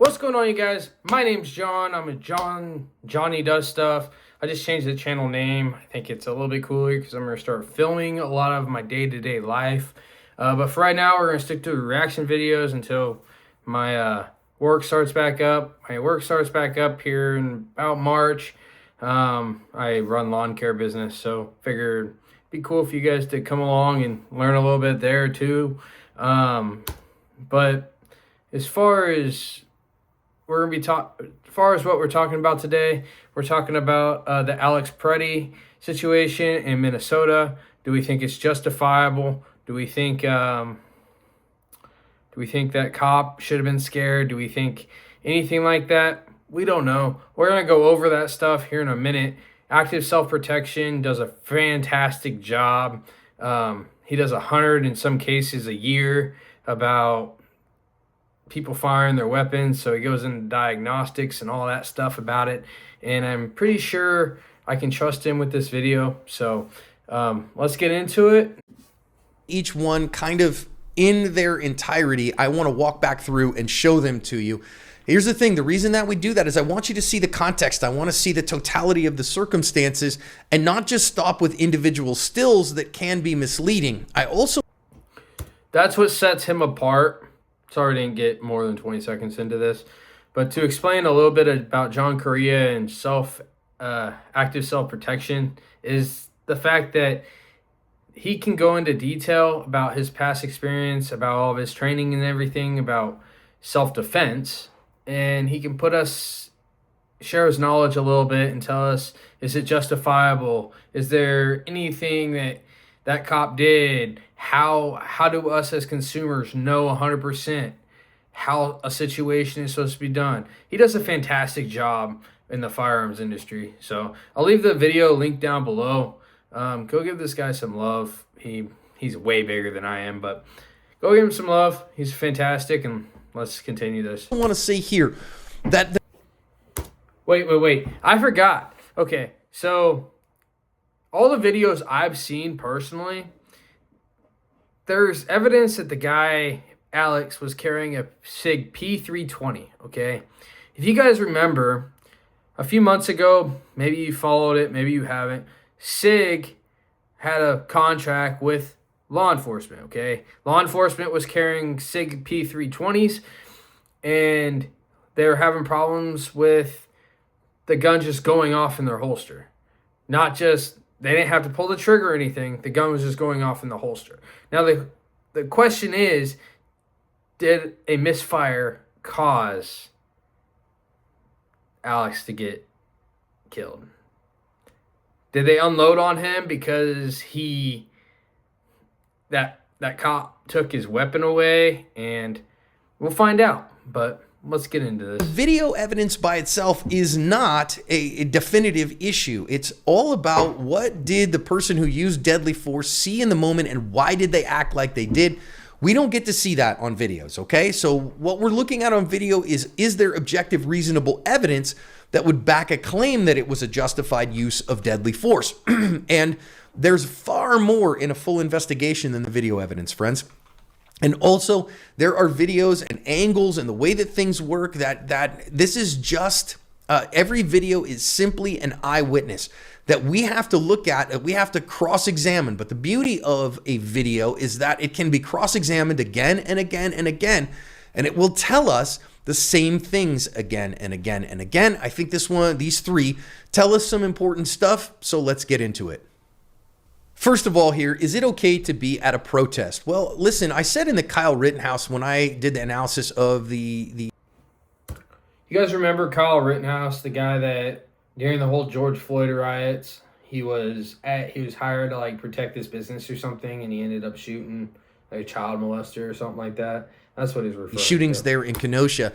What's going on, you guys? My name's John. I'm a Johnny Does Stuff. I just changed the channel name. I think it's a little bit cooler because I'm going to start filming a lot of my day-to-day life. But for right now, we're going to stick to reaction videos until my work starts back up. My work starts back up here in about March. I run lawn care business, so figured it'd be cool for you guys to come along and learn a little bit there too. But as far as what we're talking about today, we're talking about the Alex Pretti situation in Minnesota. Do we think it's justifiable? Do we think that cop should have been scared? Do we think anything like that? We don't know. We're going to go over that stuff here in a minute. Active self-protection does a fantastic job. He does 100 in some cases a year about people firing their weapons. So he goes into diagnostics and all that stuff about it. And I'm pretty sure I can trust him with this video. So let's get into it. Each one kind of in their entirety, I want to walk back through and show them to you. Here's the thing. The reason that we do that is I want you to see the context. I want to see the totality of the circumstances and not just stop with individual stills that can be misleading. That's what sets him apart. Sorry I didn't get more than 20 seconds into this. But to explain a little bit about John Correa and active self-protection is the fact that he can go into detail about his past experience, about all of his training and everything, about self-defense. And he can share his knowledge a little bit and tell us, is it justifiable? Is there anything that cop did? How do us as consumers know 100% how a situation is supposed to be done? He does a fantastic job in the firearms industry. So I'll leave the video link down below. Go give this guy some love. He's way bigger than I am, but go give him some love. He's fantastic, and let's continue this. I want to say here that... Wait. I forgot. Okay, so all the videos I've seen personally, there's evidence that the guy, Alex, was carrying a SIG P320, okay? If you guys remember, a few months ago, maybe you followed it, maybe you haven't, SIG had a contract with law enforcement, okay? Law enforcement was carrying SIG P320s, and they were having problems with the gun just going off in their holster. Not just, they didn't have to pull the trigger or anything. The gun was just going off in the holster. Now, the question is, did a misfire cause Alex to get killed? Did they unload on him because that cop took his weapon away? And we'll find out, but let's get into this. Video evidence by itself is not a definitive issue. It's all about what did the person who used deadly force see in the moment and why did they act like they did. We don't get to see that on videos, okay? So what we're looking at on video is there objective, reasonable evidence that would back a claim that it was a justified use of deadly force? And there's far more in a full investigation than the video evidence, friends. And also, there are videos and angles and the way that things work that this is just, every video is simply an eyewitness that we have to look at, we have to cross-examine. But the beauty of a video is that it can be cross-examined again and again and again, and it will tell us the same things again and again and again. I think these three tell us some important stuff, so let's get into it. First of all here, is it okay to be at a protest? Well, listen, I said in the Kyle Rittenhouse when I did the analysis of the... You guys remember Kyle Rittenhouse, the guy that during the whole George Floyd riots, he was hired to like protect his business or something, and he ended up shooting a child molester or something like that. That's what he's referring to. Shootings there in Kenosha.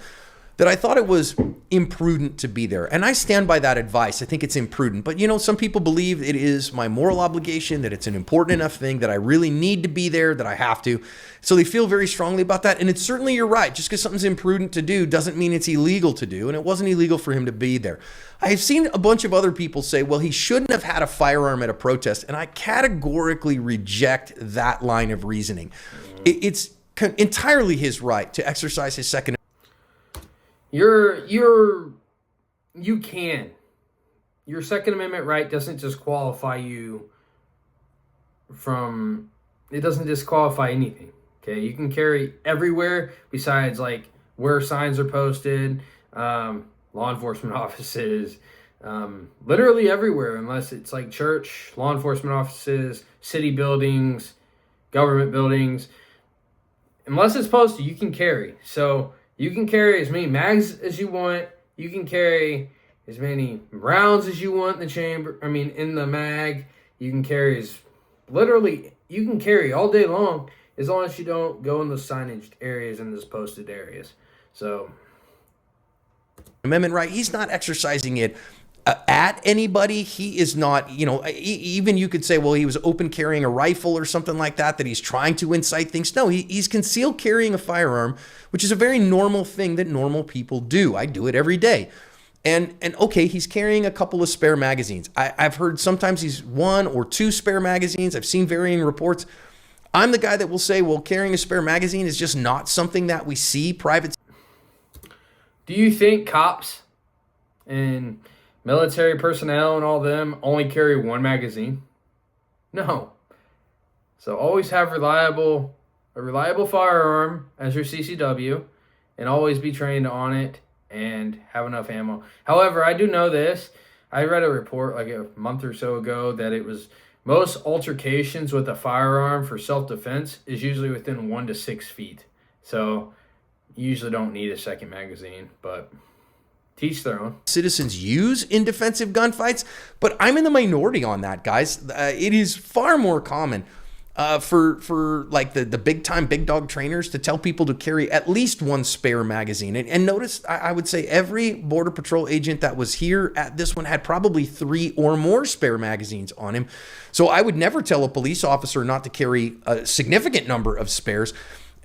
That I thought it was imprudent to be there. And I stand by that advice. I think it's imprudent. But, you know, some people believe it is my moral obligation, that it's an important enough thing, that I really need to be there, that I have to. So they feel very strongly about that. And it's certainly, you're right. Just because something's imprudent to do doesn't mean it's illegal to do. And it wasn't illegal for him to be there. I've seen a bunch of other people say, well, he shouldn't have had a firearm at a protest. And I categorically reject that line of reasoning. It's entirely his right to exercise his Second you can. Your Second Amendment right doesn't disqualify you from, it doesn't disqualify anything. Okay, you can carry everywhere besides like where signs are posted, law enforcement offices, literally everywhere, unless it's like church, law enforcement offices, city buildings, government buildings. Unless it's posted, you can carry. So you can carry as many mags as you want. You can carry as many rounds as you want in the chamber. I mean, in the mag. You can carry you can carry all day long as long as you don't go in the signage areas and those posted areas. So, Amendment right, he's not exercising it at anybody. He is not, even you could say, well, he was open carrying a rifle or something like that he's trying to incite things. No, he's concealed carrying a firearm, which is a very normal thing that normal people do. I do it every day. And okay, he's carrying a couple of spare magazines. I've heard sometimes he's 1 or 2 spare magazines. I've seen varying reports. I'm the guy that will say, well, carrying a spare magazine is just not something that we see private. do you think cops and military personnel and all them only carry 1 magazine? No. So always have a reliable firearm as your CCW, and always be trained on it and have enough ammo. However, I do know this. I read a report like a month or so ago that it was most altercations with a firearm for self-defense is usually within 1 to 6 feet. So you usually don't need a second magazine, but teach their own. Citizens use in defensive gunfights, but I'm in the minority on that, guys. It is far more common for like the big time big dog trainers to tell people to carry at least 1 spare magazine. And notice, I would say every Border Patrol agent that was here at this one had probably 3 or more spare magazines on him. So I would never tell a police officer not to carry a significant number of spares.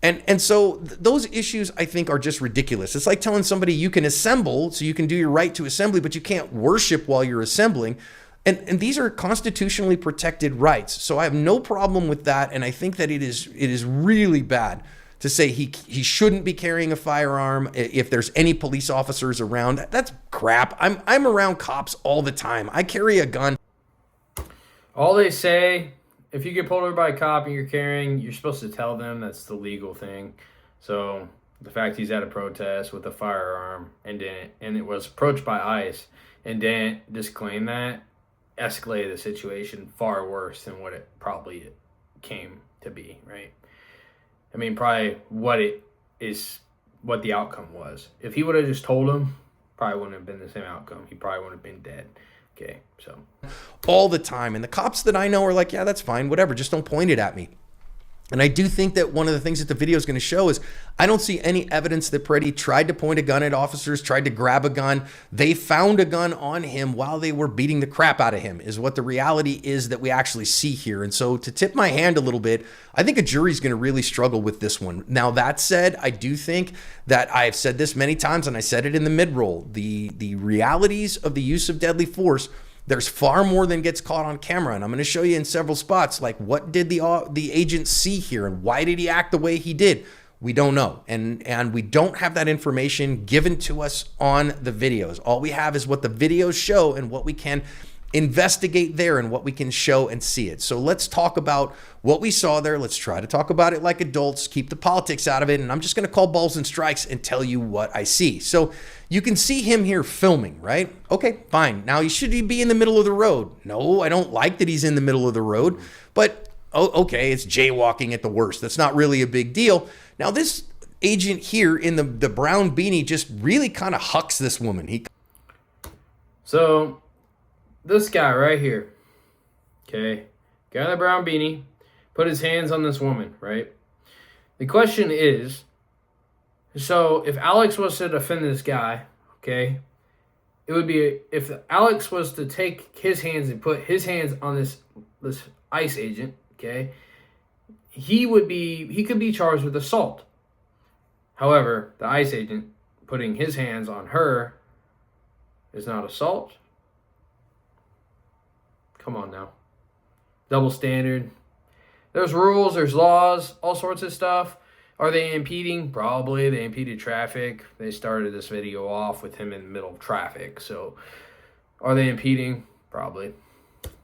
And so those issues, I think, are just ridiculous. It's like telling somebody you can assemble, so you can do your right to assembly, but you can't worship while you're assembling. And these are constitutionally protected rights. So I have no problem with that. And I think that it is really bad to say he shouldn't be carrying a firearm if there's any police officers around. That's crap. I'm around cops all the time. I carry a gun. All they say, if you get pulled over by a cop and you're carrying, you're supposed to tell them. That's the legal thing. So the fact he's at a protest with a firearm and it was approached by ICE and didn't disclaim that, escalated the situation far worse than what it probably came to be, right? I mean, probably what the outcome was. If he would have just told him, probably wouldn't have been the same outcome. He probably would have been dead. Okay, so. All the time. And the cops that I know are like, yeah, that's fine, whatever, just don't point it at me. And I do think that one of the things that the video is going to show is I don't see any evidence that Pretti tried to point a gun at officers, tried to grab a gun. They found a gun on him while they were beating the crap out of him is what the reality is that we actually see here. And so to tip my hand a little bit, I think a jury's going to really struggle with this one. Now, that said, I do think that I've said this many times, and I said it in the mid-roll, the realities of the use of deadly force, there's far more than gets caught on camera. And I'm going to show you in several spots, like what did the agent see here and why did he act the way he did? We don't know. And we don't have that information given to us on the videos. All we have is what the videos show and what we can investigate there and what we can show and see it. So let's talk about what we saw there. Let's try to talk about it like adults, keep the politics out of it. And I'm just going to call balls and strikes and tell you what I see. So you can see him here filming, right? Okay, fine. Now, should he be in the middle of the road? No, I don't like that he's in the middle of the road, but okay, it's jaywalking at the worst. That's not really a big deal. Now, this agent here in the brown beanie just really kind of hucks this woman. So this guy right here, okay, guy in the brown beanie, put his hands on this woman, right? The question is, so if Alex was to defend this guy, okay, it would be if Alex was to take his hands and put his hands on this ICE agent, okay, he could be charged with assault. However, the ICE agent putting his hands on her is not assault. Come on now. Double standard. There's rules, there's laws, all sorts of stuff. Are they impeding? Probably. They impeded traffic. They started this video off with him in the middle of traffic. So are they impeding? Probably.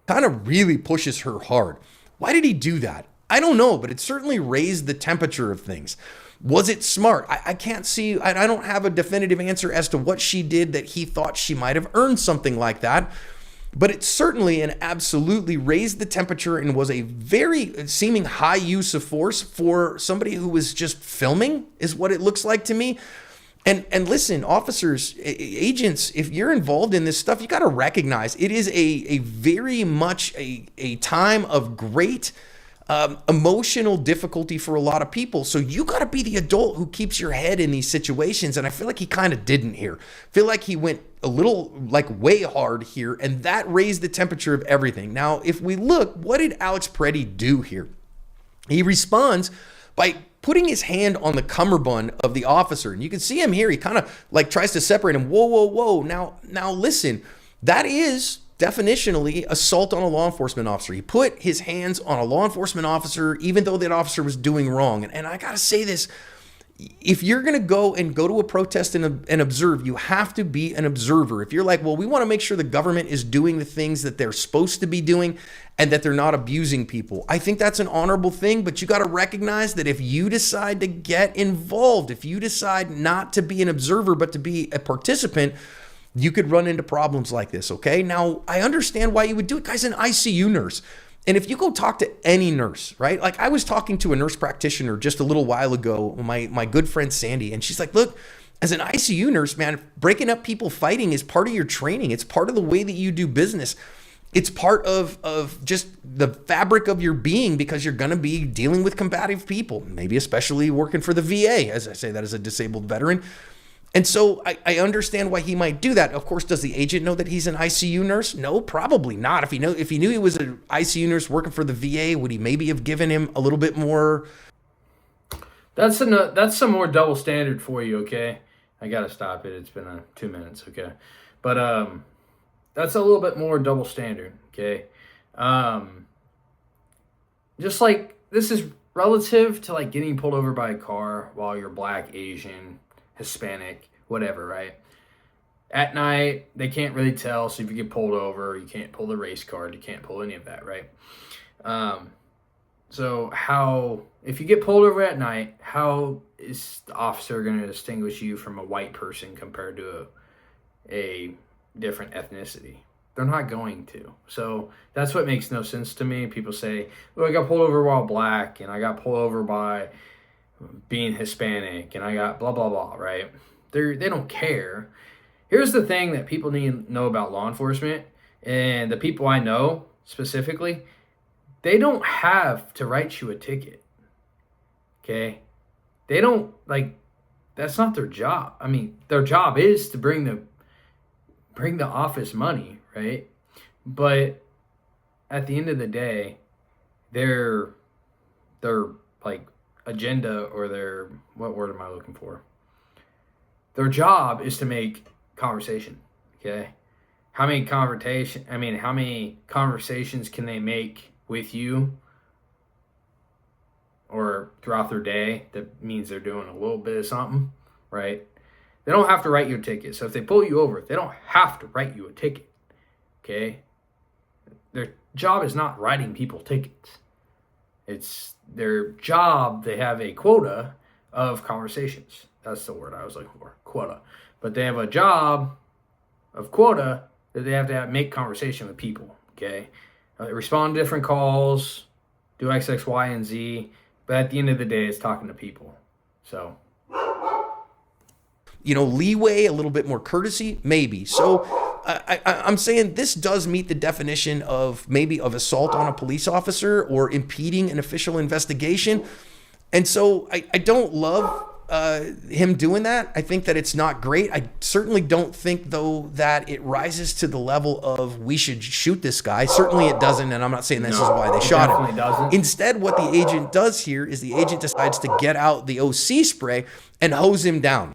Kind of really pushes her hard. Why did he do that? I don't know, but it certainly raised the temperature of things. Was it smart? I can't see, I don't have a definitive answer as to what she did that he thought she might have earned something like that. But it certainly and absolutely raised the temperature and was a very seeming high use of force for somebody who was just filming, is what it looks like to me. And listen, officers, agents, if you're involved in this stuff, you got to recognize it is a very much a time of great emotional difficulty for a lot of people. So you got to be the adult who keeps your head in these situations. And I feel like he kind of didn't here. I feel like he went a little like way hard here, and that raised the temperature of everything. Now, if we look, what did Alex Pretti do here? He responds by putting his hand on the cummerbund of the officer. And you can see him here. He kind of like tries to separate him. Whoa, whoa, whoa. Now listen, that is definitionally assault on a law enforcement officer. He put his hands on a law enforcement officer, even though that officer was doing wrong. And I got to say this, if you're going to go to a protest and observe, you have to be an observer. If you're like, well, we want to make sure the government is doing the things that they're supposed to be doing and that they're not abusing people, I think that's an honorable thing. But you got to recognize that if you decide to get involved, if you decide not to be an observer, but to be a participant, you could run into problems like this, okay? Now, I understand why you would do it. Guy's an ICU nurse. And if you go talk to any nurse, right? Like I was talking to a nurse practitioner just a little while ago, my good friend Sandy, and she's like, look, as an ICU nurse, man, breaking up people fighting is part of your training. It's part of the way that you do business. It's part of just the fabric of your being, because you're going to be dealing with combative people, maybe especially working for the VA, as I say that as a disabled veteran. And so I understand why he might do that. Of course, does the agent know that he's an ICU nurse? No, probably not. If he knew he was an ICU nurse working for the VA, would he maybe have given him a little bit more? That's some more double standard for you, okay? I gotta stop it. It's been 2 minutes, okay? But that's a little bit more double standard, okay? Just like this is relative to like getting pulled over by a car while you're Black, Asian, Hispanic, whatever, right? At night, they can't really tell, so if you get pulled over, you can't pull the race card, you can't pull any of that, right? So how, if you get pulled over at night, how is the officer going to distinguish you from a white person compared to a different ethnicity? They're not going to. So that's what makes no sense to me. People say, oh, I got pulled over while Black, and I got pulled over by being Hispanic, and I got blah, blah, blah, right? They don't care. Here's the thing that people need to know about law enforcement, and the people I know specifically, they don't have to write you a ticket, okay? They don't, like, that's not their job. I mean, their job is to bring the office money, right? But at the end of the day, their like agenda, or their, what word am I looking for? Their job is to make conversation, okay? How many conversations can they make with you or throughout their day that means they're doing a little bit of something, right? They don't have to write you a ticket. So if they pull you over, they don't have to write you a ticket, okay? Their job is not writing people tickets. It's their job. They have a quota of conversations. That's the word I was looking for, quota. But they have a job of quota that they have to make conversation with people, okay? Respond to different calls, do X, X, Y, and Z. But at the end of the day, it's talking to people. So, leeway, a little bit more courtesy, maybe. So I'm saying this does meet the definition of assault on a police officer or impeding an official investigation. And so I don't love him doing that. I think that it's not great. I certainly don't think, though, that it rises to the level of we should shoot this guy. Certainly it doesn't, and I'm not saying this is why they shot him. Doesn't. Instead, what the agent does here is the agent decides to get out the OC spray and hose him down.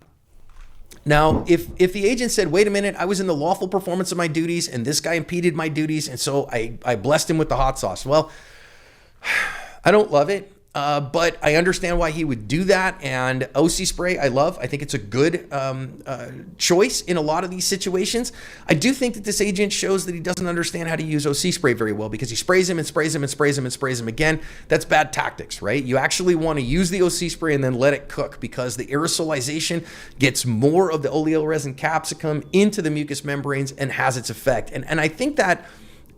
Now, if the agent said, wait a minute, I was in the lawful performance of my duties, and this guy impeded my duties, and so I blessed him with the hot sauce. Well, I don't love it. But I understand why he would do that. And OC spray, I love. I think it's a good choice in a lot of these situations. I do think that this agent shows that he doesn't understand how to use OC spray very well, because he sprays him and sprays him and sprays him and sprays him again. That's bad tactics, right? You actually want to use the OC spray and then let it cook, because the aerosolization gets more of the oleoresin capsicum into the mucous membranes and has its effect. And I think that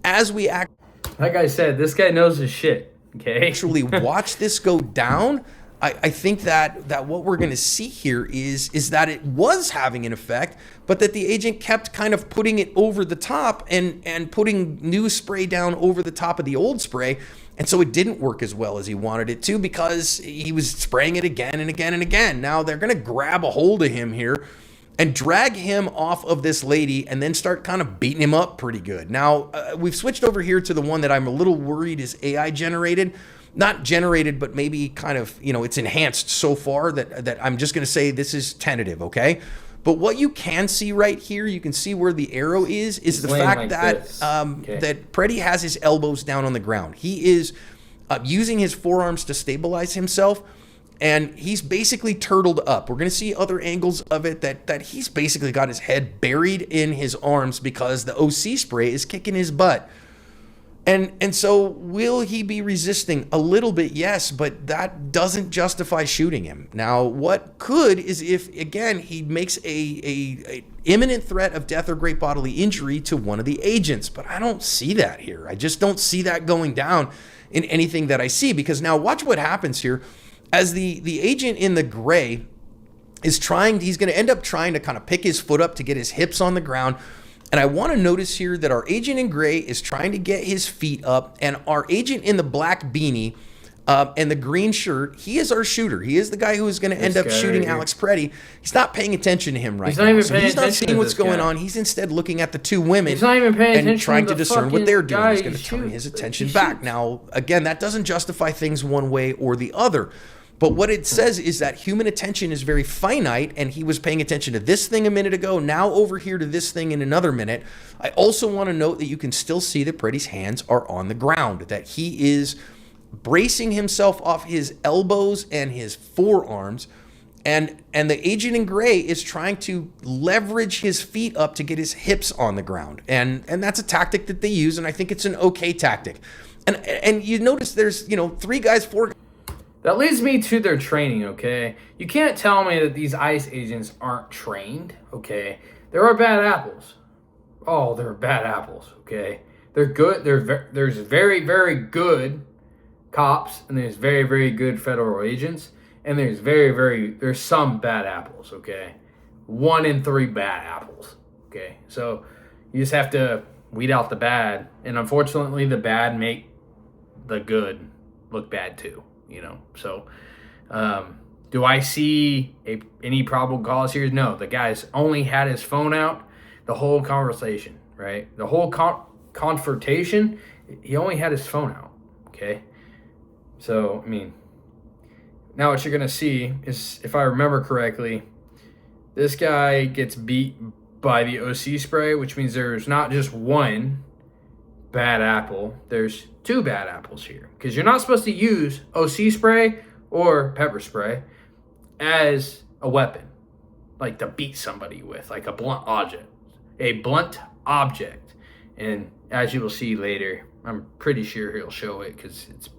as we like I said, this guy knows his shit. Okay. actually watch this go down, I think that what we're going to see here is that it was having an effect, but that the agent kept kind of putting it over the top and putting new spray down over the top of the old spray. And so it didn't work as well as he wanted it to, because he was spraying it again and again and again. Now they're going to grab a hold of him here and drag him off of this lady and then start kind of beating him up pretty good. Now, we've switched over here to the one that I'm a little worried is AI generated. Not generated, but maybe kind of, it's enhanced so far that I'm just going to say this is tentative, okay? But what you can see right here, you can see where the arrow is the fact like that that Pretti has his elbows down on the ground. He is using his forearms to stabilize himself, and he's basically turtled up. We're going to see other angles of it that he's basically got his head buried in his arms because the OC spray is kicking his butt. And so will he be resisting? A little bit, yes, but that doesn't justify shooting him. Now, what could is if, again, he makes a imminent threat of death or great bodily injury to one of the agents. But I don't see that here. I just don't see that going down in anything that I see, because now watch what happens here. As the agent in the gray is he's going to end up trying to kind of pick his foot up to get his hips on the ground. And I want to notice here that our agent in gray is trying to get his feet up, and our agent in the black beanie and the green shirt, he is our shooter. He is the guy who is going to end up shooting right Alex Pretti. He's not paying attention to him right He's now. not even So paying he's not attention seeing to what's this going guy. on. He's instead looking at the two women He's not even paying and attention trying to to the discern what fucking they're doing. guy He's going to he turn his shoots. attention He back. shoots. Now, again, that doesn't justify things one way or the other. But what it says is that human attention is very finite, and he was paying attention to this thing a minute ago, now over here to this thing in another minute. I also want to note that you can still see that Pretti's hands are on the ground, that he is bracing himself off his elbows and his forearms, and the agent in gray is trying to leverage his feet up to get his hips on the ground. And that's a tactic that they use, and I think it's an okay tactic. And you notice there's, 3 guys, 4 guys. That leads me to their training, okay? You can't tell me that these ICE agents aren't trained, okay? There are bad apples. Oh, there are bad apples, okay? They're good. There's very, very good cops, and there's very, very good federal agents, and there's some bad apples, okay? 1 in 3 bad apples, okay? So you just have to weed out the bad, and unfortunately the bad make the good look bad too. So do I see any probable cause here? No, the guy's only had his phone out the whole conversation, right? The whole confrontation, he only had his phone out, okay? So, now what you're going to see is, if I remember correctly, this guy gets beat by the OC spray, which means there's not just one bad apple, there's 2 bad apples here, because you're not supposed to use OC spray or pepper spray as a weapon, like to beat somebody with, like a blunt object. And as you will see later, I'm pretty sure he'll show it, because it's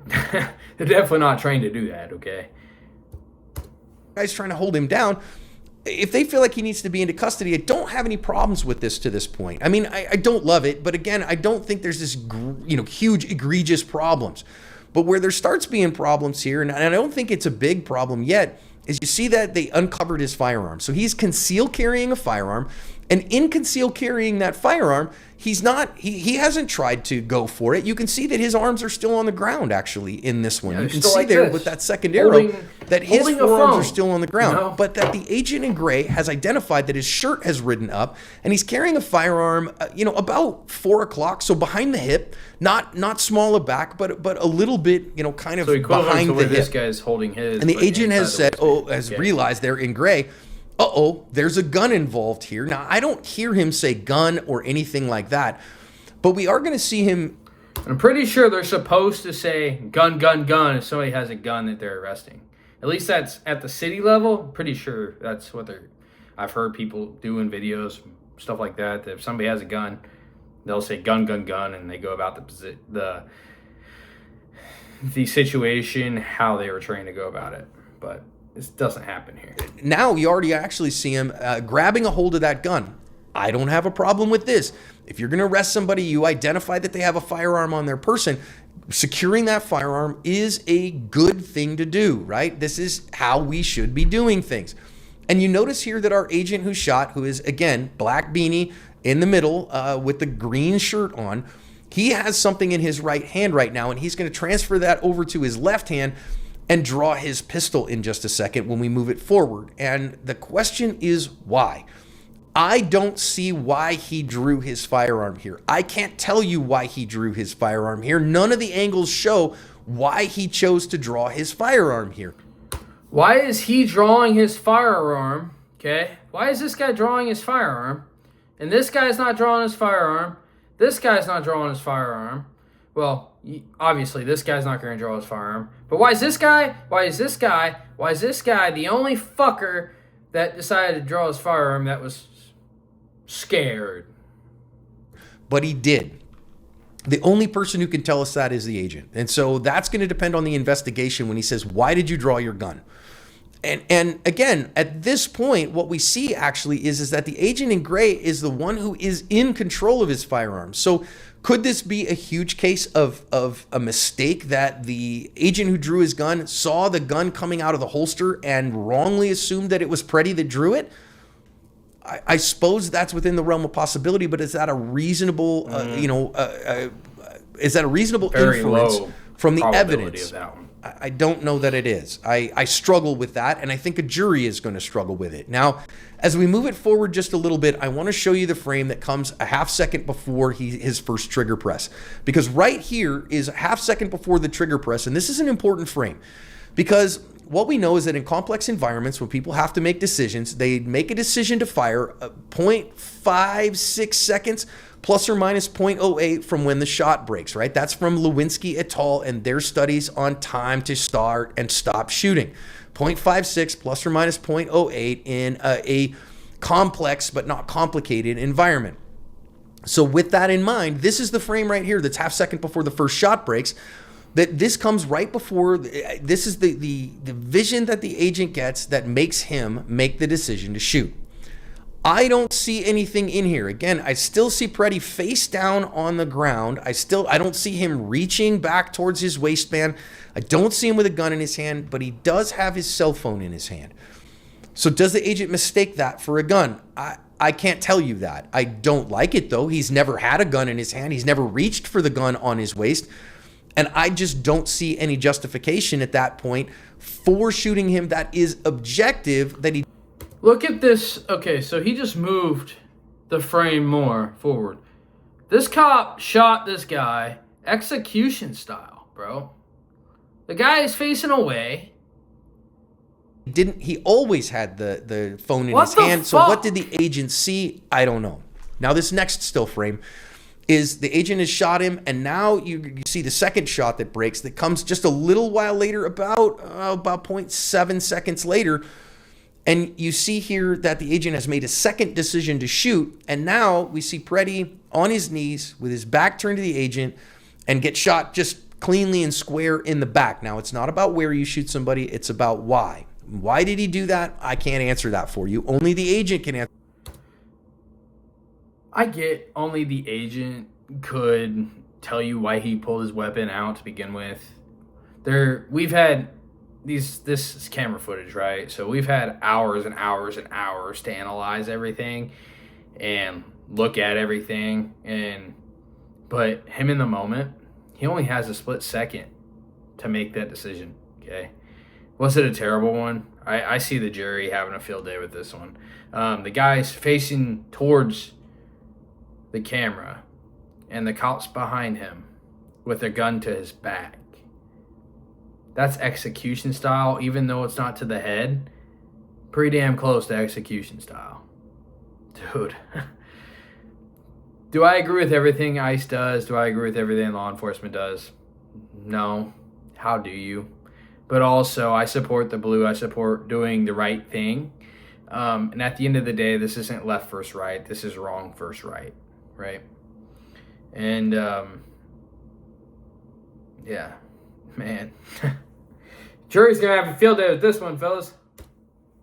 they're definitely not trained to do that, okay? Guys trying to hold him down. If they feel like he needs to be into custody, I don't have any problems with this to this point. I don't love it, but again, I don't think there's this, huge egregious problems. But where there starts being problems here, and I don't think it's a big problem yet, is you see that they uncovered his firearm. So he's concealed carrying a firearm, and in concealed carrying that firearm, he hasn't tried to go for it. You can see that his arms are still on the ground, actually, in this one. Yeah, you can still see like there this, with that second arrow that his holding a forearms phone, are still on the ground. But that the agent in gray has identified that his shirt has ridden up, and he's carrying a firearm, about 4 o'clock, so behind the hip, not smaller back, but a little bit, kind of behind the hip. This guy's holding his. And the agent has said, realized they're in gray, there's a gun involved here. Now, I don't hear him say gun or anything like that, but we are going to see him. I'm pretty sure they're supposed to say gun, gun, gun if somebody has a gun that they're arresting. At least that's at the city level. Pretty sure that's what I've heard people do in videos, stuff like that. That if somebody has a gun, they'll say gun, gun, gun, and they go about the situation, how they were trained to go about it. But this doesn't happen here. Now you already actually see him grabbing a hold of that gun. I don't have a problem with this. If you're going to arrest somebody, you identify that they have a firearm on their person. Securing that firearm is a good thing to do, right? This is how we should be doing things. And you notice here that our agent who shot, who is, again, black beanie in the middle with the green shirt on, he has something in his right hand right now, and he's going to transfer that over to his left hand and draw his pistol in just a second when we move it forward. And the question is why? I don't see why he drew his firearm here. I can't tell you why he drew his firearm here. None of the angles show why he chose to draw his firearm here. Why is he drawing his firearm? Okay. Why is this guy drawing his firearm? And this guy's not drawing his firearm. This guy's not drawing his firearm. Well, obviously this guy's not going to draw his firearm. But why is this guy? Why is this guy? Why is this guy the only fucker that decided to draw his firearm that was scared? But he did. The only person who can tell us that is the agent. And so that's going to depend on the investigation when he says, why did you draw your gun? And again, at this point, what we see actually is that the agent in gray is the one who is in control of his firearm. So could this be a huge case of a mistake that the agent who drew his gun saw the gun coming out of the holster and wrongly assumed that it was Pretti that drew it? I suppose that's within the realm of possibility, but is that a reasonable, is that a reasonable Very inference low from the probability evidence? of that one. I don't know that it is. I struggle with that, and I think a jury is going to struggle with it. Now, as we move it forward just a little bit, I want to show you the frame that comes a half second before his first trigger press. Because right here is a half second before the trigger press, and this is an important frame. Because what we know is that in complex environments, when people have to make decisions, they make a decision to fire 0.56 seconds plus or minus 0.08 from when the shot breaks, right? That's from Lewinsky et al. And their studies on time to start and stop shooting. 0.56 plus or minus 0.08 in a complex but not complicated environment. So with that in mind, this is the frame right here that's half second before the first shot breaks. That this comes right before, this is the vision that the agent gets that makes him make the decision to shoot. I don't see anything in here. Again, I still see Pretti face down on the ground. I don't see him reaching back towards his waistband. I don't see him with a gun in his hand, but he does have his cell phone in his hand. So does the agent mistake that for a gun? I can't tell you that. I don't like it though. He's never had a gun in his hand. He's never reached for the gun on his waist. And I just don't see any justification at that point for shooting him that is objective that he... Look at this. Okay, so he just moved the frame more forward. This cop shot this guy execution style, bro. The guy is facing away. He always had the phone in What his the hand. So fuck? what did the agent see? I don't know. Now this next still frame is the agent has shot him, and now you see the second shot that breaks that comes just a little while later, about 0.7 seconds later. And you see here that the agent has made a second decision to shoot. And now we see Pretti on his knees with his back turned to the agent and get shot just cleanly and square in the back. Now, it's not about where you shoot somebody. It's about why. Why did he do that? I can't answer that for you. Only the agent can answer. I get only the agent could tell you why he pulled his weapon out to begin with. We've had this is camera footage, right? So we've had hours and hours and hours to analyze everything and look at everything. But him in the moment, he only has a split second to make that decision. Okay, was it a terrible one? I see the jury having a field day with this one. The guy's facing towards the camera, and the cop's behind him with a gun to his back. That's execution style, even though it's not to the head. Pretty damn close to execution style. Dude. Do I agree with everything ICE does? Do I agree with everything law enforcement does? No. How do you? But also, I support the blue. I support doing the right thing. And at the end of the day, this isn't left versus right. This is wrong versus right, right? And yeah, man. Jury's going to have a field day with this one, fellas.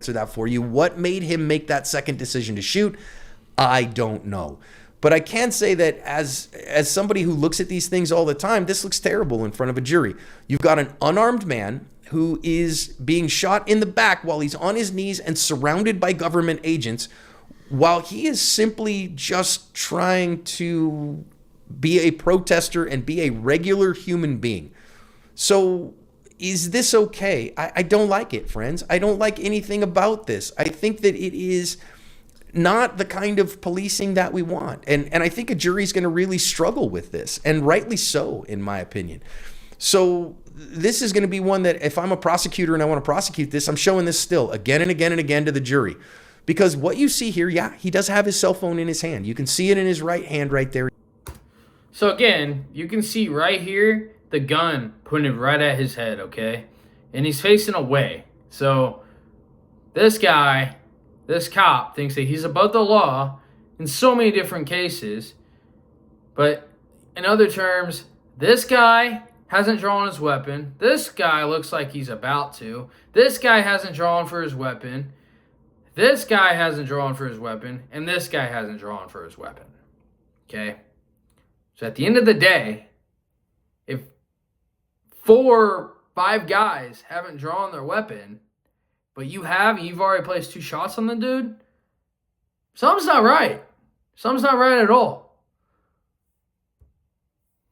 Answer that for you. What made him make that second decision to shoot? I don't know. But I can say that as somebody who looks at these things all the time, this looks terrible in front of a jury. You've got an unarmed man who is being shot in the back while he's on his knees and surrounded by government agents, while he is simply just trying to be a protester and be a regular human being. So is this okay? I don't like it, friends. I don't like anything about this. I think that it is not the kind of policing that we want. And I think a jury's going to really struggle with this, and rightly so, in my opinion. So this is going to be one that if I'm a prosecutor and I want to prosecute this, I'm showing this still again and again and again to the jury. Because what you see here, yeah, he does have his cell phone in his hand. You can see it in his right hand right there. So again, you can see right here, the gun pointed right at his head, okay? And he's facing away. So this guy, this cop, thinks that he's above the law in so many different cases. But in other terms, this guy hasn't drawn his weapon. This guy looks like he's about to. This guy hasn't drawn for his weapon. This guy hasn't drawn for his weapon. And this guy hasn't drawn for his weapon. Okay? So at the end of the day, if 4, 5 guys haven't drawn their weapon, but you've already placed 2 shots on the dude, something's not right. Something's not right at all.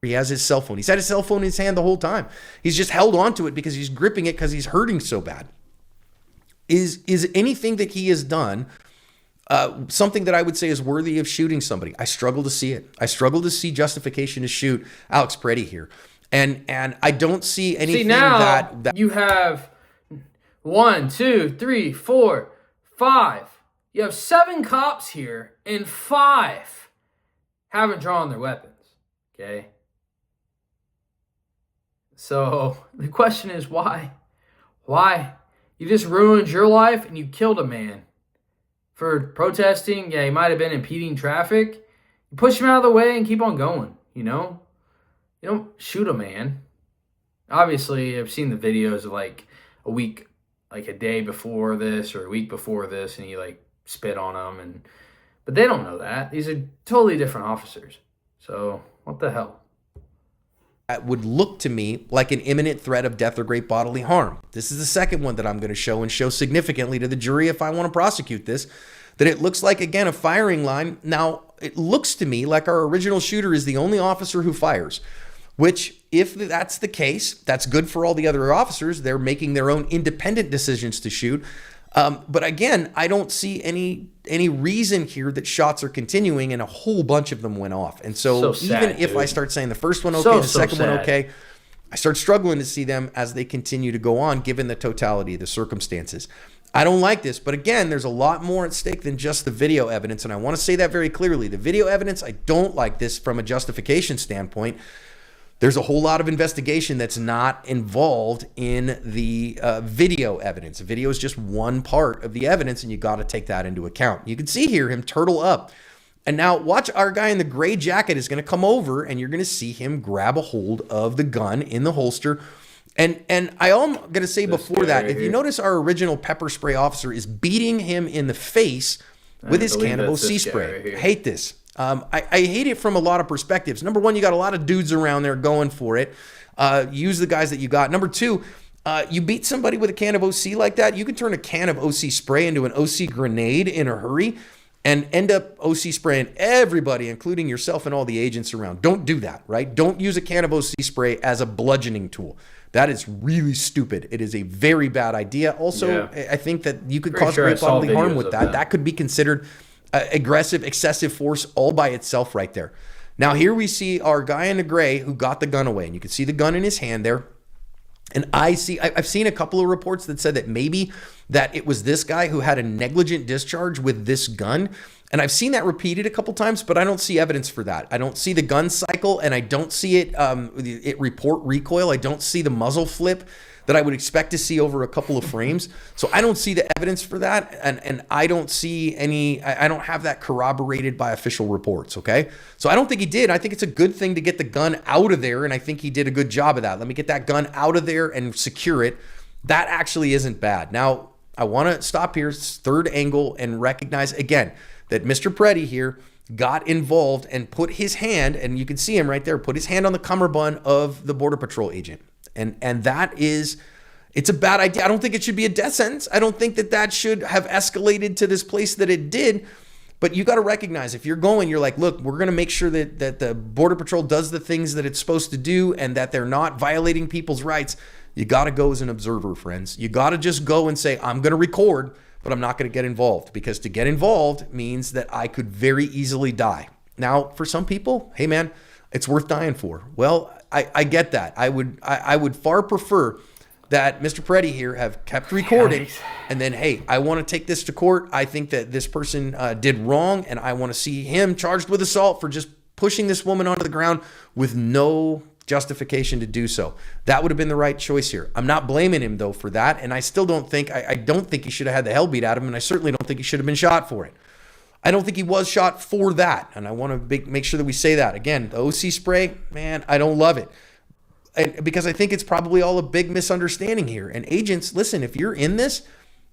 He has his cell phone. He's had his cell phone in his hand the whole time. He's just held onto it because he's gripping it because he's hurting so bad. Is anything that he has done something that I would say is worthy of shooting somebody? I struggle to see it. I struggle to see justification to shoot Alex Pretti here. And I don't see anything. See, now that you have 1, 2, 3, 4, 5. You have 7 cops here, and 5 haven't drawn their weapons. Okay? So the question is why? Why? You just ruined your life and you killed a man for protesting. Yeah, he might have been impeding traffic. You push him out of the way and keep on going, you know? You don't shoot a man. Obviously, I've seen the videos of like a week, like a day before this or a week before this, and he like spit on them. But they don't know that. These are totally different officers. So what the hell? That would look to me like an imminent threat of death or great bodily harm. This is the second one that I'm going to show, and show significantly to the jury if I want to prosecute this, that it looks like, again, a firing line. Now, it looks to me like our original shooter is the only officer who fires, which, if that's the case, that's good for all the other officers. They're making their own independent decisions to shoot. But again, I don't see any reason here that shots are continuing, and a whole bunch of them went off. And so sad, even if dude. I start saying the first one okay, the second one okay, I start struggling to see them as they continue to go on, given the totality of the circumstances. I don't like this, but again, there's a lot more at stake than just the video evidence, and I want to say that very clearly. The video evidence, I don't like this from a justification standpoint. There's a whole lot of investigation that's not involved in the video evidence. Video is just one part of the evidence, and you got to take that into account. You can see here him turtle up. And now watch, our guy in the gray jacket is going to come over, and you're going to see him grab a hold of the gun in the holster. And I'm going to say before that, if you notice, our original pepper spray officer is beating him in the face with his can of OC spray. I hate this. I hate it from a lot of perspectives. Number one, you got a lot of dudes around there going for it. Use the guys that you got. Number two, you beat somebody with a can of OC like that, you can turn a can of OC spray into an OC grenade in a hurry and end up OC spraying everybody, including yourself and all the agents around. Don't do that, right? Don't use a can of OC spray as a bludgeoning tool. That is really stupid. It is a very bad idea. Also, yeah. I think that you could cause great bodily harm with that. That could be considered aggressive, excessive force all by itself right there. Now here we see our guy in the gray who got the gun away, and you can see the gun in his hand there. And I've seen a couple of reports that said that maybe that it was this guy who had a negligent discharge with this gun. And I've seen that repeated a couple times, but I don't see evidence for that. I don't see the gun cycle, and I don't see it report recoil. I don't see the muzzle flip that I would expect to see over a couple of frames. So I don't see the evidence for that, and I don't see any, I don't have that corroborated by official reports, okay? So I don't think he did. I think it's a good thing to get the gun out of there, and I think he did a good job of that. Let me get that gun out of there and secure it. That actually isn't bad. Now, I want to stop here, third angle, and recognize again that Mr. Pretti here got involved and put his hand, and you can see him right there, put his hand on the cummerbund of the Border Patrol agent. And that is, it's a bad idea. I don't think it should be a death sentence. I don't think that that should have escalated to this place that it did. But you got to recognize, if you're going, you're like, look, we're going to make sure that the Border Patrol does the things that it's supposed to do and that they're not violating people's rights. You got to go as an observer, friends. You got to just go and say, I'm going to record, but I'm not going to get involved, because to get involved means that I could very easily die. Now, for some people, hey man, it's worth dying for. Well, I get that. I would far prefer that Mr. Pretti here have kept recording, and then, hey, I want to take this to court. I think that this person did wrong, and I want to see him charged with assault for just pushing this woman onto the ground with no justification to do so. That would have been the right choice here. I'm not blaming him though for that, and I still don't think, I don't think he should have had the hell beat out of him, and I certainly don't think he should have been shot for it. I don't think he was shot for that, and I want to make sure that we say that. Again, the OC spray, man, I don't love it. And because I think it's probably all a big misunderstanding here. And agents, listen, if you're in this,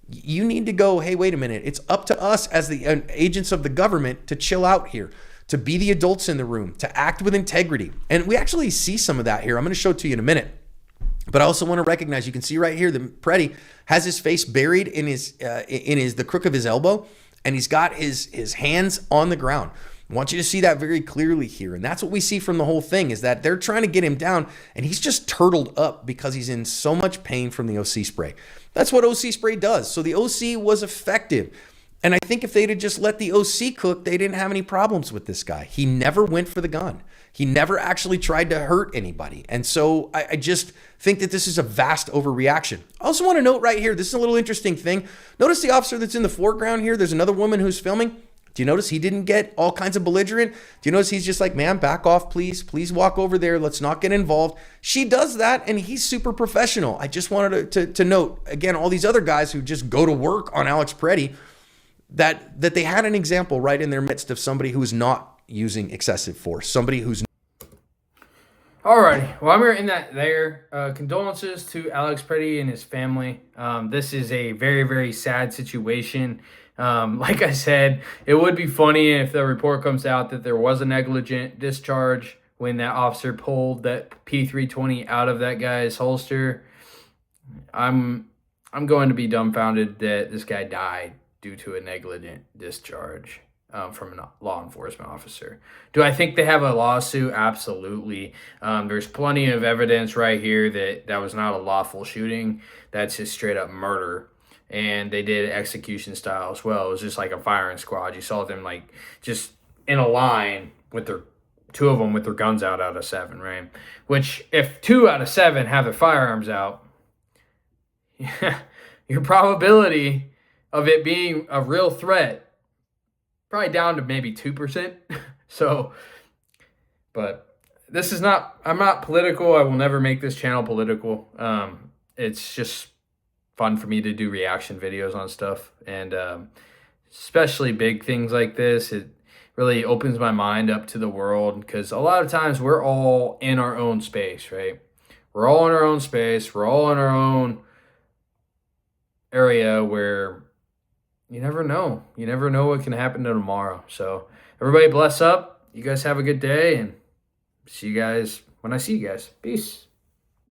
you need to go, hey, wait a minute. It's up to us as the agents of the government to chill out here, to be the adults in the room, to act with integrity. And we actually see some of that here. I'm going to show it to you in a minute. But I also want to recognize, you can see right here, that Pretti has his face buried in the crook of his elbow, and he's got his hands on the ground. I want you to see that very clearly here. And that's what we see from the whole thing, is that they're trying to get him down, and he's just turtled up because he's in so much pain from the OC spray. That's what OC spray does. So the OC was effective. And I think if they'd have just let the OC cook, they didn't have any problems with this guy. He never went for the gun. He never actually tried to hurt anybody. And so I just think that this is a vast overreaction. I also want to note right here, this is a little interesting thing. Notice the officer that's in the foreground here. There's another woman who's filming. Do you notice he didn't get all kinds of belligerent? Do you notice he's just like, ma'am, back off, please. Please walk over there. Let's not get involved. She does that, and he's super professional. I just wanted to note, again, all these other guys who just go to work on Alex Pretti, that they had an example right in their midst of somebody who's not using excessive force, somebody who's... Alrighty, well, I'm going to end that there. Condolences to Alex Pretti and his family. This is a very, very sad situation. Like I said, it would be funny if the report comes out that there was a negligent discharge when that officer pulled that P320 out of that guy's holster. I'm going to be dumbfounded that this guy died due to a negligent discharge from a law enforcement officer. Do I think they have a lawsuit? Absolutely. There's plenty of evidence right here that was not a lawful shooting. That's just straight up murder. And they did execution style as well. It was just like a firing squad. You saw them like just in a line with two of them with their guns out of 7, right? Which if 2 out of 7 have their firearms out, your probability of it being a real threat probably down to maybe 2%. So, but this is not, I'm not political. I will never make this channel political. It's just fun for me to do reaction videos on stuff, and especially big things like this. It really opens my mind up to the world, because a lot of times we're all in our own space, right? We're all in our own space. We're all in our own area where you never know. You never know what can happen to tomorrow. So everybody bless up. You guys have a good day, and see you guys when I see you guys. Peace.